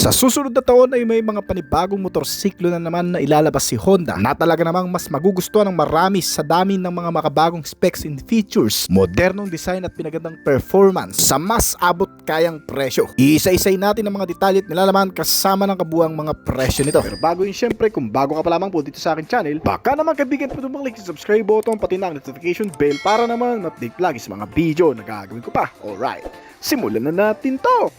Sa susunod na taon ay may mga panibagong motorsiklo na naman na ilalabas si Honda na talaga namang mas magugustuhan ng marami sa dami ng mga makabagong specs and features, modernong design at pinagandang performance sa mas abot kayang presyo. Iisa-isay natin ang mga detalye at nilalaman kasama ng kabuuang mga presyo nito. Pero bago yun, syempre, kung bago ka pa lamang po dito sa akin channel, baka naman kaibigan po tumang-click sa subscribe button pati na ang notification bell para naman ma-update lagi sa mga video na gagawin ko pa. Alright, simulan na natin to!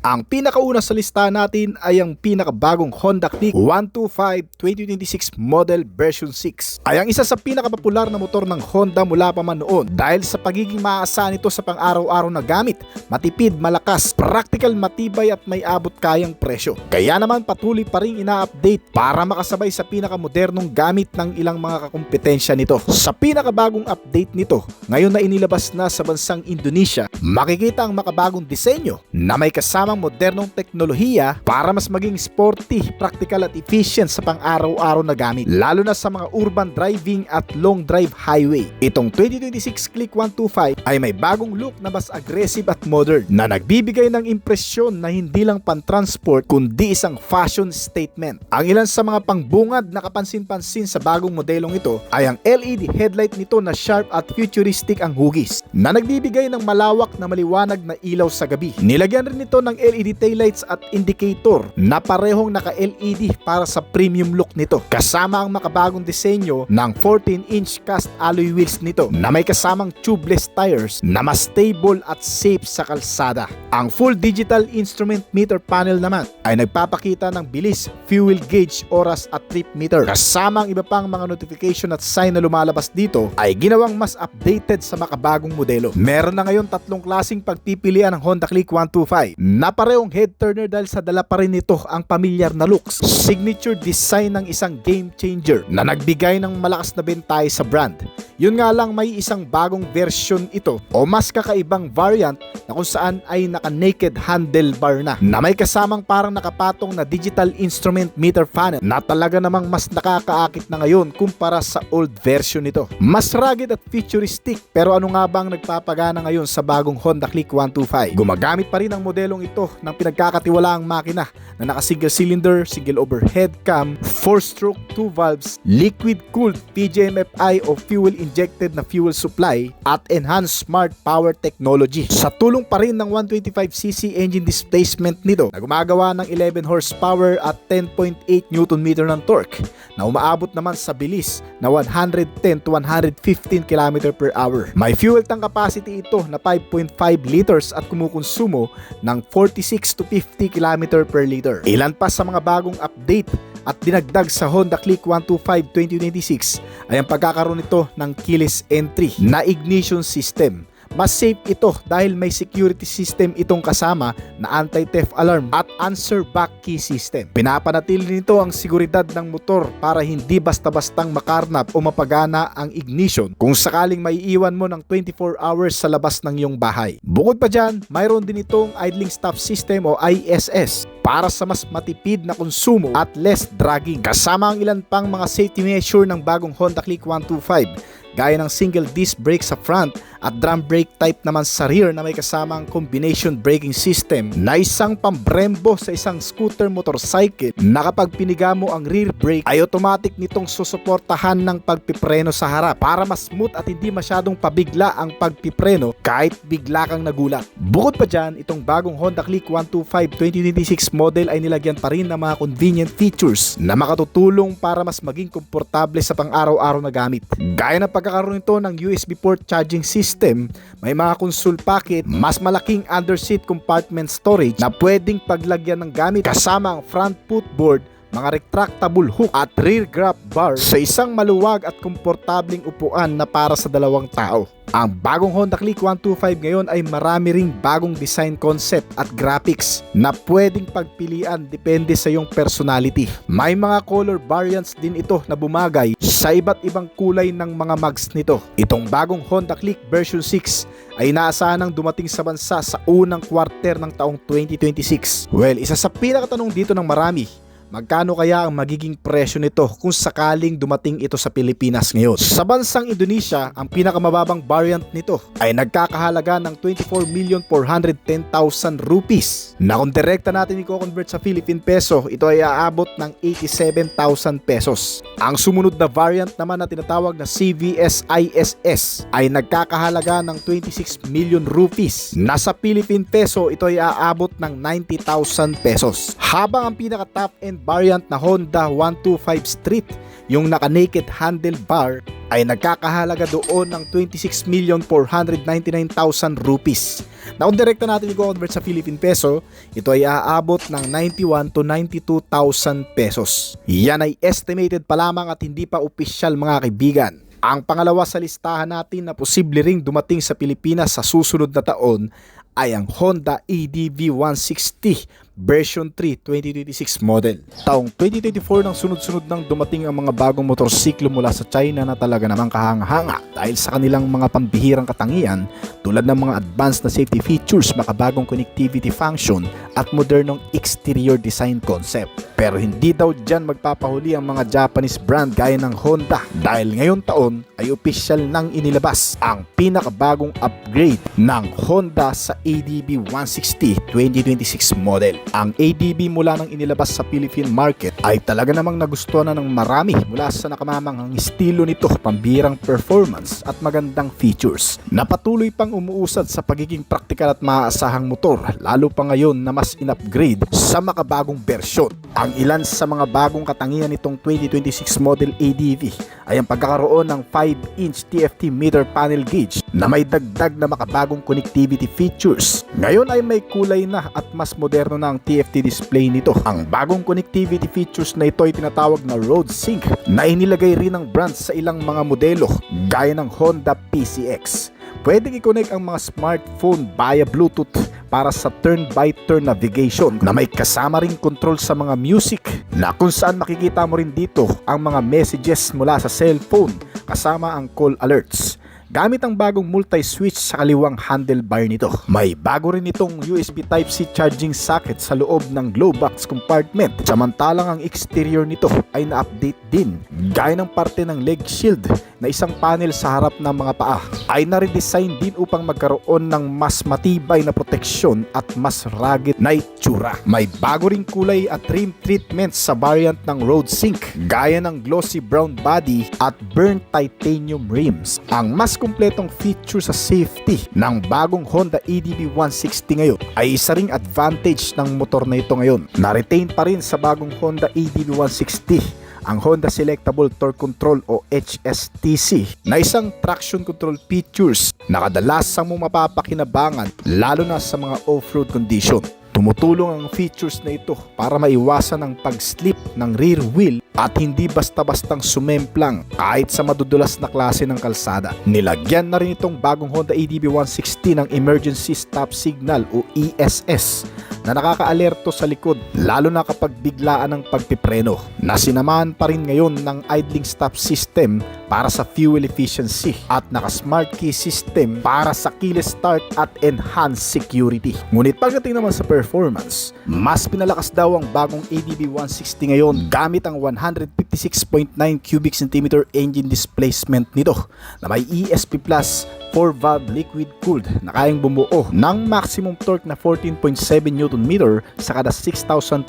Ang pinakauna sa listahan natin ay ang pinakabagong Honda Click 125 2026 Model Version 6. Ay ang isa sa pinakapopular na motor ng Honda mula pa man noon dahil sa pagiging maaasahan nito sa pang-araw-araw na gamit, matipid, malakas, practical, matibay at may abot kayang presyo. Kaya naman patuloy pa rin ina-update para makasabay sa pinakamodernong gamit ng ilang mga kakumpetensya nito. Sa pinakabagong update nito, ngayon na inilabas na sa bansang Indonesia, makikita ang makabagong disenyo na may kasamang modernong teknolohiya para mas maging sporty, practical at efficient sa pang-araw-araw na gamit, lalo na sa mga urban driving at long drive highway. Itong 2026 Click 125 ay may bagong look na mas aggressive at modern na nagbibigay ng impresyon na hindi lang pan-transport kundi isang fashion statement. Ang ilan sa mga pangbungad na kapansin-pansin sa bagong modelong ito ay ang LED headlight nito na sharp at futuristic ang hugis na nagbibigay ng malawak na maliwanag na ilaw sa gabi. Nilagyan rin ito ng LED taillights at indicator na parehong naka-LED para sa premium look nito. Kasama ang makabagong disenyo ng 14-inch cast alloy wheels nito na may kasamang tubeless tires na mas stable at safe sa kalsada. Ang full digital instrument meter panel naman ay nagpapakita ng bilis, fuel gauge, oras at trip meter. Kasama ang iba pang mga notification at sign na lumalabas dito ay ginawang mas updated sa makabagong modelo. Meron na ngayon tatlong klaseng pagpipilian ng Honda Click 125 na parehong head turner dahil sa dala pa rin nito ang pamilyar na looks, signature design ng isang game changer na nagbigay ng malakas na bentahe sa brand. Yun nga lang, may isang bagong version ito o mas kakaibang variant na kung saan ay naka-naked handlebar na may kasamang parang nakapatong na digital instrument meter panel na talaga namang mas nakakaakit na ngayon kumpara sa old version nito. Mas rugged at futuristic, pero ano nga bang nagpapagana ngayon sa bagong Honda Click 125? Gumagamit pa rin ang modelong ito ng pinagkakatiwalaang makina na naka-single cylinder, single overhead cam, 4-stroke 2 valves, liquid-cooled PGM-FI o fuel-injected na fuel supply at enhanced smart power technology. Sa tulong pa rin ng 125cc engine displacement nito na gumagawa ng 11 horsepower at 10.8 Nm ng torque na umaabot naman sa bilis na 110 to 115 km per hour. May fuel tank capacity ito na 5.5 liters at kumukonsumo ng 46 to 50 km per liter. Ilan pa sa mga bagong update at dinagdag sa Honda Click 125 2026 ay ang pagkakaroon nito ng keyless entry na ignition system. Mas safe ito dahil may security system itong kasama na anti-theft alarm at answer back key system. Pinapanatili nito ang seguridad ng motor para hindi basta-bastang makarnap o mapagana ang ignition kung sakaling maiiwan mo ng 24 hours sa labas ng iyong bahay. Bukod pa dyan, mayroon din itong idling stop system o ISS para sa mas matipid na konsumo at less dragging. Kasama ang ilan pang mga safety measure ng bagong Honda Click 125 gaya ng single disc brake sa front at drum brake type naman sa rear na may kasamang combination braking system na isang pambrembo sa isang scooter motorcycle na kapag piniga mo ang rear brake ay automatic nitong susuportahan ng pagpipreno sa harap para mas smooth at hindi masyadong pabigla ang pagpipreno kahit bigla kang nagulat. Bukod pa dyan, itong bagong Honda Click 125 2026 model ay nilagyan pa rin ng mga convenient features na makatutulong para mas maging komportable sa pang-araw-araw na gamit. Gaya ng pagkakaroon nito ng USB port charging system, may mga console pocket, mas malaking underseat compartment storage na pwedeng paglagyan ng gamit kasama ang front footboard, mga retractable hook at rear grab bar sa isang maluwag at komportabling upuan na para sa dalawang tao. Ang bagong Honda Click 125 ngayon ay marami ring bagong design concept at graphics na pwedeng pagpilian depende sa iyong personality. May mga color variants din ito na bumagay sa iba't ibang kulay ng mga mags nito. Itong bagong Honda Click version 6 ay inaasahang dumating sa bansa sa unang quarter ng taong 2026. Well, isa sa pinakatanong dito ng marami, magkano kaya ang magiging presyo nito kung sakaling dumating ito sa Pilipinas ngayon? Sa bansang Indonesia, ang pinakamababang variant nito ay nagkakahalaga ng 24,410,000 rupees. Na kung direkta natin i-convert sa Philippine peso, ito ay aabot ng 87,000 pesos. Ang sumunod na variant naman na tinatawag na CVS ISS ay nagkakahalaga ng 26 million rupees. Nasa Philippine peso, ito ay aabot ng 90,000 pesos. Habang ang pinaka-top end variant na Honda 125 Street, yung naka-naked handlebar, ay nagkakahalaga doon ng 26,499,000 rupees. Na kung direkta natin i-convert sa Philippine peso, ito ay aabot ng 91 to 92,000 pesos. Yan ay estimated pa lamang at hindi pa opisyal mga kaibigan. Ang pangalawa sa listahan natin na posible ring dumating sa Pilipinas sa susunod na taon ay ang Honda EDV 160 version 3 2026 model. Taong 2024 nang sunod-sunod nang dumating ang mga bagong motorsiklo mula sa China na talaga namang kahanga-hanga dahil sa kanilang mga pambihirang katangian tulad ng mga advanced na safety features, makabagong connectivity function at modernong exterior design concept. Pero hindi daw dyan magpapahuli ang mga Japanese brand gaya ng Honda dahil ngayong taon ay opisyal nang inilabas ang pinakabagong upgrade ng Honda sa ADV 160 2026 model. Ang ADV mula nang inilabas sa Philippine market ay talaga namang nagustuhan na ng marami mula sa nakamamanghang estilo nito, pambirang performance at magandang features. Napatuloy pang umuusad sa pagiging praktikal at maaasahang motor, lalo pa ngayon na mas in-upgrade sa makabagong bersyon. Ang ilan sa mga bagong katangian nitong 2026 model ADV ay ang pagkakaroon ng 5-inch TFT meter panel gauge na may dagdag na makabagong connectivity features. Ngayon ay may kulay na at mas moderno na ang TFT display nito. Ang bagong connectivity features na ito ay tinatawag na Road Sync na inilagay rin ng brand sa ilang mga modelo gaya ng Honda PCX. Pwedeng i-connect ang mga smartphone via Bluetooth para sa turn-by-turn navigation na may kasama ring control sa mga music na kung saan makikita mo rin dito ang mga messages mula sa cellphone kasama ang call alerts. Gamit ang bagong multi-switch sa kaliwang handlebar nito. May bago rin itong USB Type-C charging socket sa loob ng glove box compartment. Samantalang ang exterior nito ay na-update din. Gaya ng parte ng leg shield na isang panel sa harap ng mga paa ay na-redesign din upang magkaroon ng mas matibay na proteksyon at mas rugged na itsura. May bago ring kulay at trim treatment sa variant ng Road Sync gaya ng glossy brown body at burnt titanium rims. Ang mas kumpletong feature sa safety ng bagong Honda EDV 160 ngayon ay isa ring advantage ng motor na ito ngayon. Na-retain pa rin sa bagong Honda EDV 160 ang Honda Selectable Torque Control o HSTC na isang traction control features na kadalasang mo mapapakinabangan lalo na sa mga off-road condition. Tumutulong ang features na ito para maiwasan ang pag-slip ng rear wheel at hindi basta-bastang sumemplang kahit sa madudulas na klase ng kalsada. Nilagyan na rin itong bagong Honda EDV 160 ng Emergency Stop Signal o ESS na nakaka-alerto sa likod lalo na kapag biglaan ng pagpipreno, na sinamahan pa rin ngayon ng idling stop system para sa fuel efficiency at naka-smart key system para sa keyless start at enhanced security. Ngunit pagdating naman sa performance, mas pinalakas daw ang bagong ADV 160 ngayon gamit ang 156.9 cubic centimeter engine displacement nito na may ESP Plus 4-valve liquid-cooled na kayang bumuo ng maximum torque na 14.7 Nm sa kada 6,500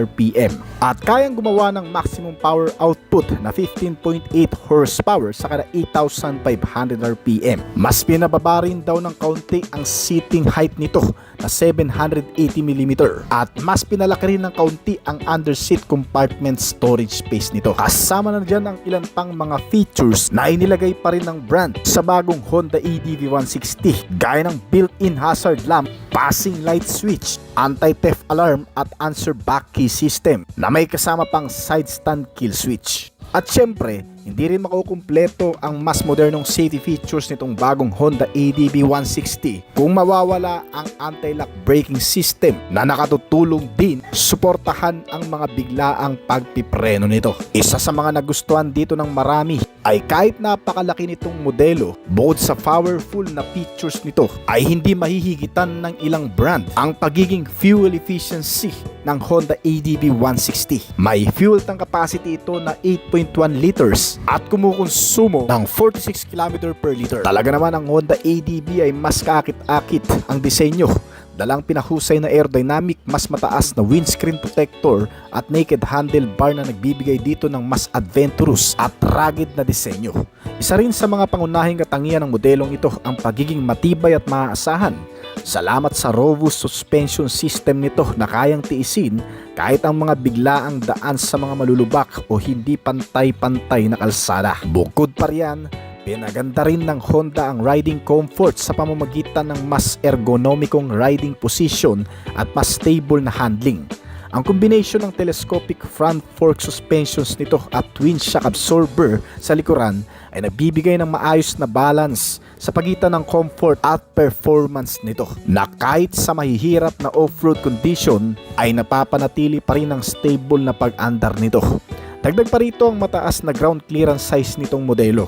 RPM at kayang gumawa ng maximum power output na 15.8 horsepower sa kada 8,500 RPM. Mas pinababa rin daw ng kaunti ang seating height nito na 780mm at mas pinalaki rin ng kaunti ang underseat compartment storage space nito. Kasama na dyan ang ilan pang mga features na inilagay pa rin ng brand sa bagong Honda EDV 160 gaya ng built-in hazard lamp, passing light switch, anti-theft alarm at answer back key system na may kasama pang side stand kill switch. At syempre, hindi rin makukumpleto ang mas modernong safety features nitong bagong Honda ADB 160 kung mawawala ang anti-lock braking system na nakatutulong din suportahan ang mga biglaang pagpipreno nito. Isa sa mga nagustuhan dito ng marami ay kahit napakalaki nitong modelo, bukod sa powerful na features nito ay hindi mahihigitan ng ilang brand ang pagiging fuel efficiency ng Honda ADB 160. May fuel tank capacity ito na 8.1 liters at kumukonsumo ng 46 km per liter. Talaga naman ang Honda ADB ay mas kaakit-akit ang disenyo. Dalang pinahusay na aerodynamic, mas mataas na windscreen protector at naked handlebar na nagbibigay dito ng mas adventurous at rugged na disenyo. Isa rin sa mga pangunahing katangian ng modelong ito ang pagiging matibay at maaasahan. Salamat sa robust suspension system nito na kayang tiisin kahit ang mga biglaang daan sa mga malulubak o hindi pantay-pantay na kalsada. Bukod pa riyan, pinaganda rin ng Honda ang riding comfort sa pamamagitan ng mas ergonomikong riding position at mas stable na handling. Ang combination ng telescopic front fork suspensions nito at twin shock absorber sa likuran ay nagbibigay ng maayos na balance sa pagitan ng comfort at performance nito na kahit sa mahihirap na off-road condition ay napapanatili pa rin ang stable na pag-andar nito. Dagdag pa rito ang mataas na ground clearance size nitong modelo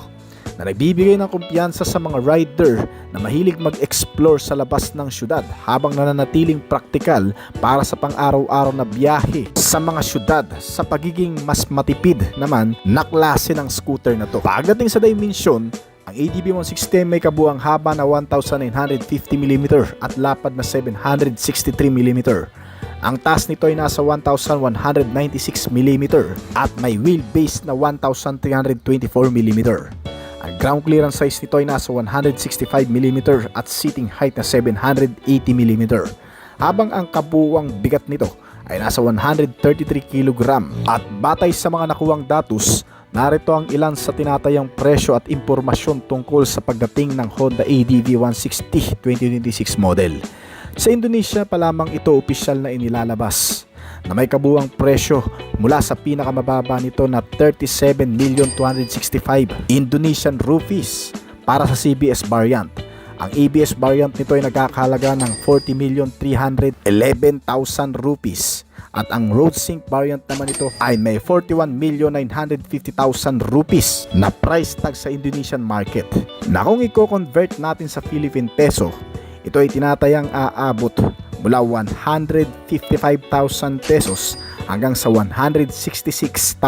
na nagbibigay ng kumpiyansa sa mga rider na mahilig mag-explore sa labas ng syudad habang nananatiling praktikal para sa pang-araw-araw na biyahe sa mga syudad sa pagiging mas matipid naman na klase ng scooter na to. Pagdating sa dimension, ang ADB 160 may kabuang haba na 1950mm at lapad na 763mm. Ang taas nito ay nasa 1196mm at may wheelbase na 1324mm. Ang ground clearance size nito ay nasa 165mm at seating height na 780mm. Habang ang kabuuang bigat nito ay nasa 133 kg. At batay sa mga nakuwang datos, narito ang ilan sa tinatayang presyo at impormasyon tungkol sa pagdating ng Honda ADB 160 2026 model. Sa Indonesia pa lamang ito opisyal na inilalabas na may kabuuang presyo mula sa pinakamababa nito na 37,265 Indonesian rupees para sa CBS variant. Ang ABS variant nito ay nagkakahalaga ng 40,311,000 rupees at ang road sync variant naman ito ay may 41,950,000 rupees na price tag sa Indonesian market. Na kung i-convert natin sa Philippine peso, ito ay tinatayang aabot mula 155,000 pesos hanggang sa 166,900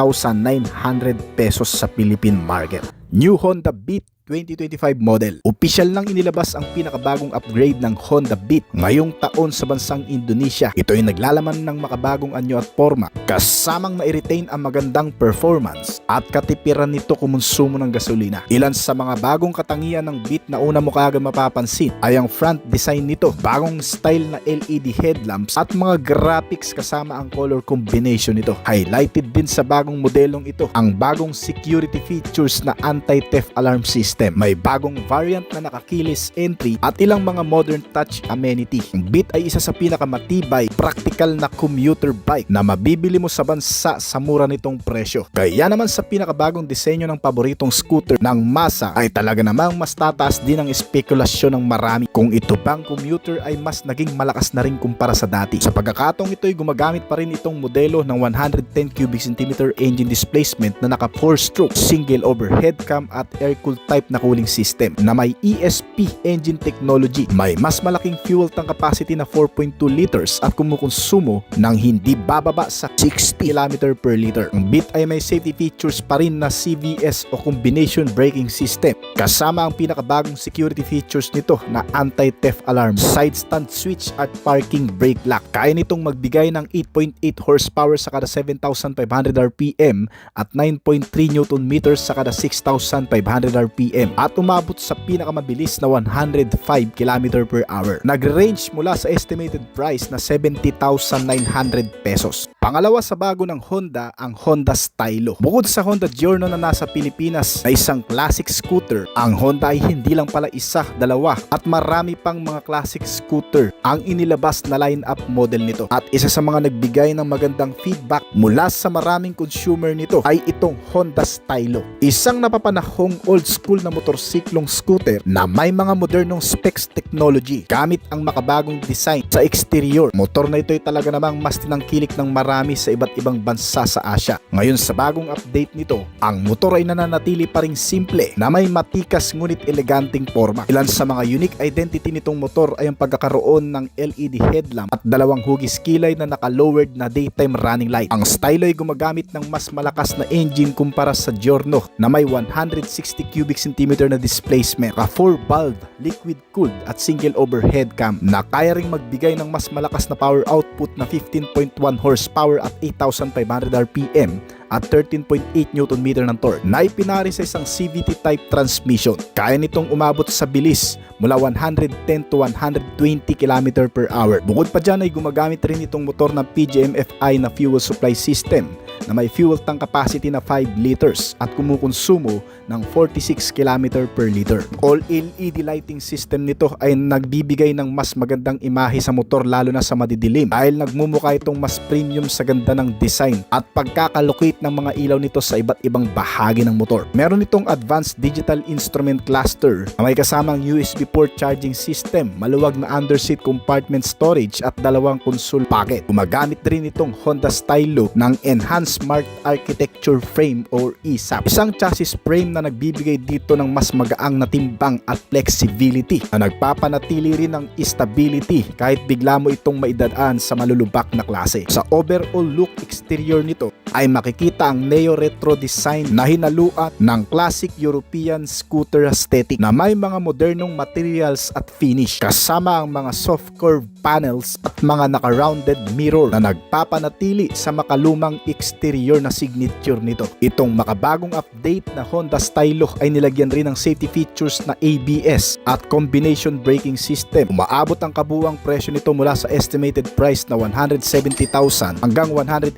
pesos sa Philippine market. New Honda Beat 2025 model. Opisyal nang inilabas ang pinakabagong upgrade ng Honda Beat ngayong taon sa bansang Indonesia. Ito ay naglalaman ng makabagong anyo at forma, kasamang ma-retain ang magandang performance at katipiran nito kumonsumo ng gasolina. Ilan sa mga bagong katangian ng Beat na una mo kaagad mapapansin ay ang front design nito, bagong style na LED headlamps at mga graphics kasama ang color combination nito. Highlighted din sa bagong modelong ito ang bagong security features na anti-theft alarm system. May bagong variant na nakakilis entry at ilang mga modern touch amenity. Ang Beat ay isa sa pinakamatibay, practical na commuter bike na mabibili mo sa bansa sa mura nitong presyo. Kaya naman sa pinakabagong disenyo ng paboritong scooter ng masa ay talaga namang mas tataas din ang espekulasyon ng marami kung ito bang commuter ay mas naging malakas na rin kumpara sa dati. Sa pagkakataong ito ay gumagamit pa rin itong modelo ng 110 cubic centimeter engine displacement na naka 4-stroke single overhead cam at air-cooled type na cooling system na may ESP engine technology. May mas malaking fuel tank capacity na 4.2 liters at kumukonsumo ng hindi bababa sa 60 km per liter. Ang Beat ay may safety features pa rin na CVS o combination braking system kasama ang pinakabagong security features nito na anti-theft alarm, side stand switch at parking brake lock. Kaya nitong magbigay ng 8.8 horsepower sa kada 7,500 RPM at 9.3 Nm sa kada 6,500 RPM at umabot sa pinakamabilis na 105 km per hour. Nag-range mula sa estimated price na 70,900 pesos. Pangalawa sa bago ng Honda, ang Honda Stylo. Bukod sa Honda Giorno na nasa Pilipinas na isang classic scooter, ang Honda ay hindi lang pala isa, dalawa at marami pang mga classic scooter ang inilabas na line-up model nito. At isa sa mga nagbigay ng magandang feedback mula sa maraming consumer nito ay itong Honda Stylo. Isang napapanahong old school na motorsiklong scooter na may mga modernong specs technology gamit ang makabagong design sa exterior. Motor na ito ay talaga namang mas tinangkilik ng marami sa iba't ibang bansa sa Asia. Ngayon sa bagong update nito, ang motor ay nananatili pa ring simple na may matikas ngunit eleganting forma. Ilan sa mga unique identity nitong motor ay ang pagkakaroon ng LED headlamp at dalawang hugis kilay na naka-lowered na daytime running light. Ang Stylo ay gumagamit ng mas malakas na engine kumpara sa Giorno na may 160 cubic centimeter na displacement, ka 4-valve, liquid-cooled at single overhead cam na kaya ring magbigay ng mas malakas na power output na 15.1 horsepower at 8,500 RPM at 13.8 Nm ng torque na ipinari sa isang CVT type transmission. Kaya nitong umabot sa bilis mula 110 to 120 km per hour. Bukod pa dyan ay gumagamit rin itong motor ng PGM-FI na fuel supply system na may fuel tank capacity na 5 liters at kumukonsumo ng 46 km per liter. All LED lighting system nito ay nagbibigay ng mas magandang imahe sa motor lalo na sa madidilim dahil nagmumukha itong mas premium sa ganda ng design at pagkakalocate ng mga ilaw nito sa iba't ibang bahagi ng motor. Meron itong advanced digital instrument cluster na may kasamang USB port charging system, maluwag na underseat compartment storage at dalawang console pocket. Gumagamit rin itong Honda Stylo ng Enhanced Smart Architecture Frame or ESAF. Isang chassis frame na nagbibigay dito ng mas magaang na timbang at flexibility na nagpapanatili rin ng stability kahit bigla mo itong maidadaan sa malulubak na klase. Sa overall look exterior nito ay makikita ang neo-retro design na hinaluan ng classic European scooter aesthetic na may mga modernong materials at finish kasama ang mga soft curve panels at mga naka-rounded mirror na nagpapanatili sa makalumang exterior na signature nito. Itong makabagong update na Honda Stylo ay nilagyan rin ng safety features na ABS at combination braking system. Umaabot ang kabuuang presyo nito mula sa estimated price na 170,000 hanggang 180,000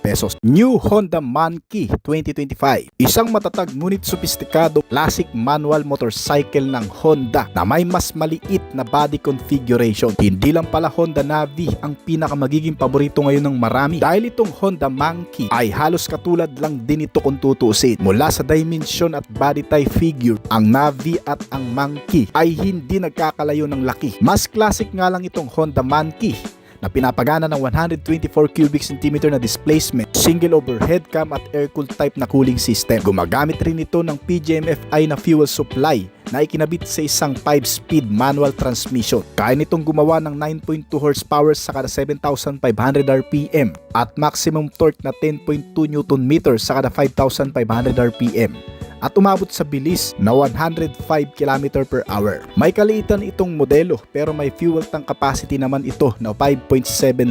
pesos. New Honda Monkey 2025. Isang matatag ngunit sopistikado classic manual motorcycle ng Honda na may mas maliit na body configuration. Hindi lang pala Honda Navi ang pinakamagiging paborito ngayon ng marami dahil itong Honda Monkey ay halos katulad lang din ito kung tutuusin. Mula sa dimension at body type figure, ang Navi at ang Monkey ay hindi nagkakalayo ng laki. Mas classic nga lang itong Honda Monkey na pinapagana ng 124 cubic centimeter na displacement, single overhead cam at air-cooled type na cooling system. Gumagamit rin ito ng PGM-FI na fuel supply na ikinabit sa isang 5-speed manual transmission. Kaya nitong gumawa ng 9.2 horsepower sa kada 7,500 RPM at maximum torque na 10.2 Nm sa kada 5,500 RPM. At umabot sa bilis na 105 km per hour. May kaliitan itong modelo pero may fuel tank capacity naman ito na 5.7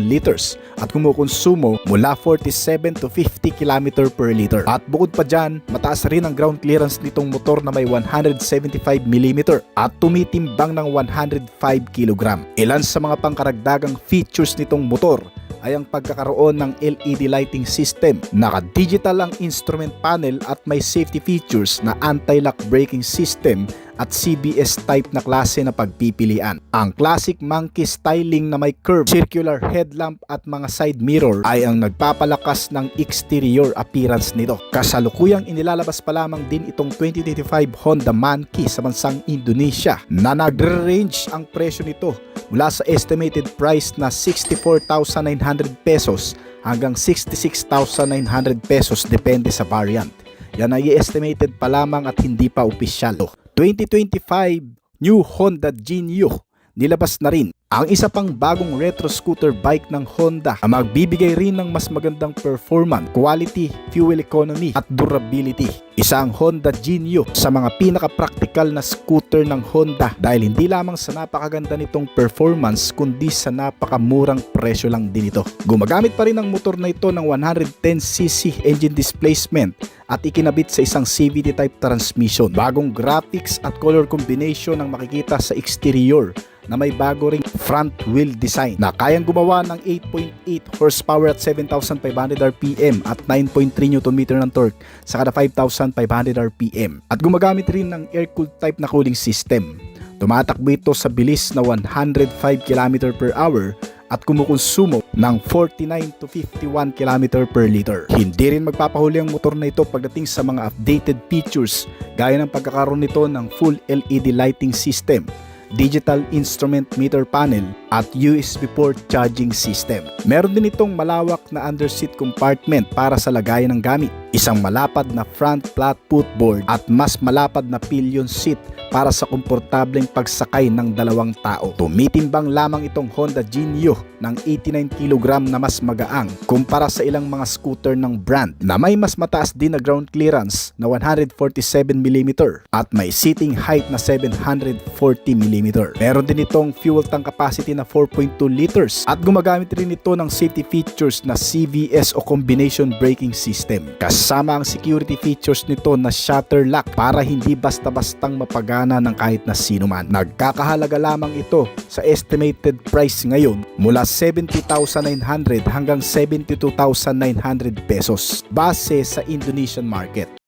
liters at kumukonsumo mula 47 to 50 km per liter. At bukod pa dyan, mataas rin ang ground clearance nitong motor na may 175 mm at tumitimbang ng 105 kg. Ilan sa mga pangkaragdagang features nitong motor ay ang pagkakaroon ng LED lighting system, naka-digital ang instrument panel at may safety features na anti-lock braking system at CBS type na klase na pagpipilian. Ang classic Monkey styling na may curved circular headlamp at mga side mirror ay ang nagpapalakas ng exterior appearance nito. Kasalukuyang inilalabas pa lamang din itong 2025 Honda Monkey sa bansang Indonesia na nagre-range ang presyo nito mula sa estimated price na 64,900 pesos hanggang 66,900 pesos depende sa variant. Yan ay estimated pa lamang at hindi pa opisyal. 2025 New Honda Genio nilabas na rin ang isa pang bagong retro scooter bike ng Honda na magbibigay rin ng mas magandang performance, quality, fuel economy at durability. Isa ang Honda Genio sa mga pinaka-practical na scooter ng Honda dahil hindi lamang sa napakaganda nitong performance kundi sa napakamurang presyo lang din ito. Gumagamit pa rin ang motor na ito ng 110cc engine displacement at ikinabit sa isang CVT type transmission. Bagong graphics at color combination ang makikita sa exterior na may bago ring front wheel design na kayang gumawa ng 8.8 horsepower at 7,500 RPM at 9.3 Nm ng torque sa kada 5,500 RPM at gumagamit rin ng air-cooled type na cooling system. Tumatakbo ito sa bilis na 105 km per hour at kumukonsumo ng 49 to 51 km per liter. Hindi rin magpapahuli ang motor na ito pagdating sa mga updated features gaya ng pagkakaroon nito ng full LED lighting system, digital instrument meter panel at USB port charging system. Meron din itong malawak na underseat compartment para sa lagayan ng gamit, isang malapad na front flat footboard at mas malapad na pillion seat para sa komportableng pagsakay ng dalawang tao. Tumitimbang lamang itong Honda Genio ng 89 kg na mas magaang kumpara sa ilang mga scooter ng brand na may mas mataas din na ground clearance na 147 mm at may seating height na 740 mm. Meron din itong fuel tank capacity na 4.2 liters at gumagamit rin ito ng safety features na CVS o combination braking system. Kasama ang security features nito na shutter lock para hindi basta-bastang mapagana ng kahit na sino man. Nagkakahalaga lamang ito sa estimated price ngayon mula 70,900 hanggang 72,900 pesos base sa Indonesian market.